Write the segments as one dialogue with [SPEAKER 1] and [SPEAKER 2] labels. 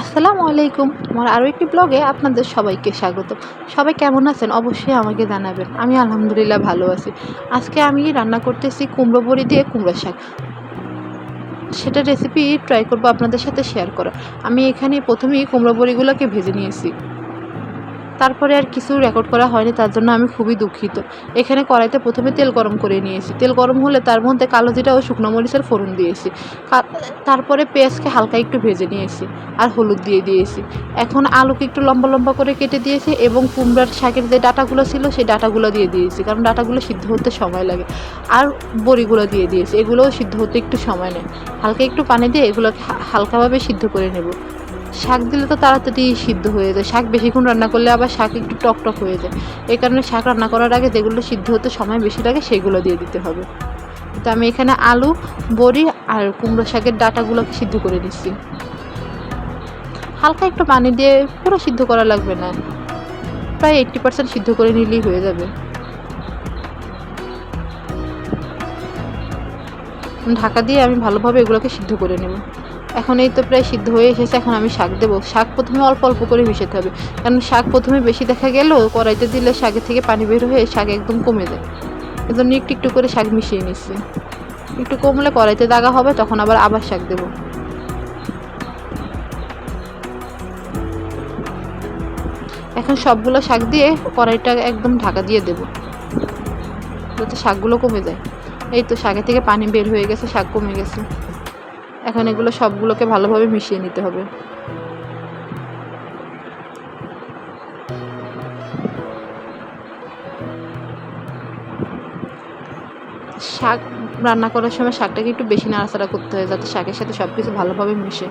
[SPEAKER 1] আসসালামু আলাইকুম। আমার আরও একটি ব্লগে আপনাদের সবাইকে স্বাগত। সবাই কেমন আছেন? অবশ্যই আমাকে জানাবেন। আমি আলহামদুলিল্লাহ ভালো আছি। আজকে আমি রান্না করতেছি কুমড়ো বড়ি দিয়ে কুমড়ো শাক। সেটার রেসিপি ট্রাই করব আপনাদের সাথে শেয়ার করা। আমি এখানে প্রথমেই কুমড়ো বড়িগুলোকে ভেজে নিয়েছি। তারপরে আর কিছু রেকর্ড করা হয়নি, তার জন্য আমি খুবই দুঃখিত। এখানে কড়াইতে প্রথমে তেল গরম করে নিয়েছি। তেল গরম হলে তার মধ্যে কালো জিরা ও শুকনো মরিচের ফোড়ন দিয়েছি। তারপরে পেঁয়াজকে হালকা একটু ভেজে নিয়েছি আর হলুদ দিয়ে দিয়েছি। এখন আলুকে একটু লম্বা লম্বা করে কেটে দিয়েছি এবং কুমড়ার শাকের যে ডাঁটাগুলো ছিল সেই ডাঁটাগুলো দিয়ে দিয়েছি, কারণ ডাঁটাগুলো সিদ্ধ হতে সময় লাগে। আর বড়িগুলো দিয়ে দিয়েছি, এগুলোও সিদ্ধ হতে একটু সময় নেয়। হালকা একটু পানি দিয়ে এগুলোকে হালকাভাবে সিদ্ধ করে নেব। শাক দিলে তো তাড়াতাড়ি সিদ্ধ হয়ে যায়, শাক বেশিক্ষণ রান্না করলে আবার শাক একটু টকটক হয়ে যায়। এই কারণে শাক রান্না করার আগে যেগুলো সিদ্ধ হতে সময় বেশি লাগে সেগুলো দিয়ে দিতে হবে। তো আমি এখানে আলু, বড়ি আর কুমড়ো শাকের ডাঁটাগুলোকে সিদ্ধ করে দিচ্ছি। হালকা একটু পানি দিয়ে, পুরো সিদ্ধ করা লাগবে না, প্রায় 80% সিদ্ধ করে নিলেই হয়ে যাবে। ঢাকা দিয়ে আমি ভালোভাবে এগুলোকে সিদ্ধ করে নেব। এখন এই তো প্রায় সিদ্ধ হয়ে এসেছে। এখন আমি শাক দেবো। শাক প্রথমে অল্প অল্প করে মিশাতে হবে, কারণ শাক প্রথমে বেশি দেখা গেলেও কড়াইতে দিলে শাকের থেকে পানি বের হয়ে শাক একদম কমে যায়। এজন্য একটু একটু করে শাক মিশিয়ে নিচ্ছি। একটু কমলে কড়াইতে দাগা হবে, তখন আবার শাক দেবো। এখন সবগুলো শাক দিয়ে কড়াইটা একদম ঢাকা দিয়ে দেবো, যাতে শাকগুলো কমে যায়। এই তো শাকের থেকে পানি বের হয়ে গেছে, শাক কমে গেছে। এখন এগুলো সবগুলোকে ভালোভাবে মিশিয়ে নিতে হবে। শাক রান্না করার সময় শাকটাকে একটু বেশি নাড়াচাড়া করতে হয়, যাতে শাকের সাথে সব কিছু ভালোভাবে মিশে।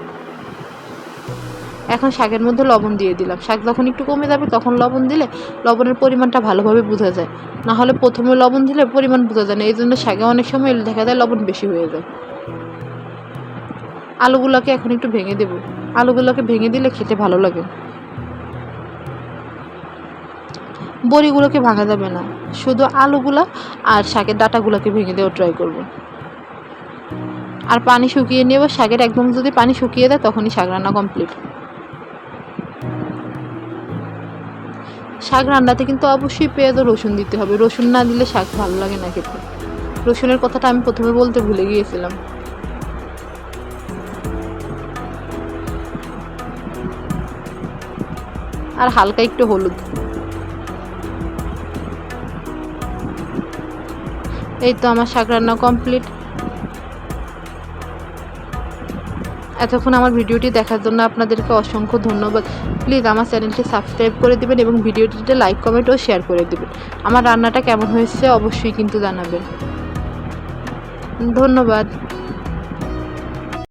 [SPEAKER 1] এখন শাকের মধ্যে লবণ দিয়ে দিলাম। শাক যখন একটু কমে যাবে তখন লবণ দিলে লবণের পরিমাণটা ভালোভাবে বোঝা যায়। না হলে প্রথমে লবণ দিলে পরিমাণ বোঝা যায় না, এই জন্য শাকে অনেক সময় দেখা যায় লবণ বেশি হয়ে যায়। আলুগুলোকে এখন একটু ভেঙে দেব। আলুগুলোকে ভেঙে দিলে খেতে ভালো লাগে। বড়িগুলোকে ভাঙা যাবে না, শুধু আলুগুলা আর শাকের ডাঁটাগুলোকে ভেঙে দেওয়া ট্রাই করব। আর পানি শুকিয়ে নেব। শাকের একদম যদি পানি শুকিয়ে দেয় তখনই শাক রান্না কমপ্লিট। শাক রান্নাতে কিন্তু অবশ্যই পেঁয়াজ ও রসুন দিতে হবে। রসুন না দিলে শাক ভালো লাগে না খেতে। রসুনের কথাটা আমি প্রথমে বলতে ভুলে গিয়েছিলাম। আর হালকা একটু হলুদ। এই তো আমার শাক রান্না কমপ্লিট। এতক্ষণ আমার ভিডিওটি দেখার জন্য আপনাদেরকে অসংখ্য ধন্যবাদ। প্লিজ আমার চ্যানেলটি সাবস্ক্রাইব করে দেবেন এবং ভিডিওটিতে লাইক, কমেন্ট ও শেয়ার করে দেবেন। আমার রান্নাটা কেমন হয়েছে অবশ্যই কিন্তু জানাবেন। ধন্যবাদ।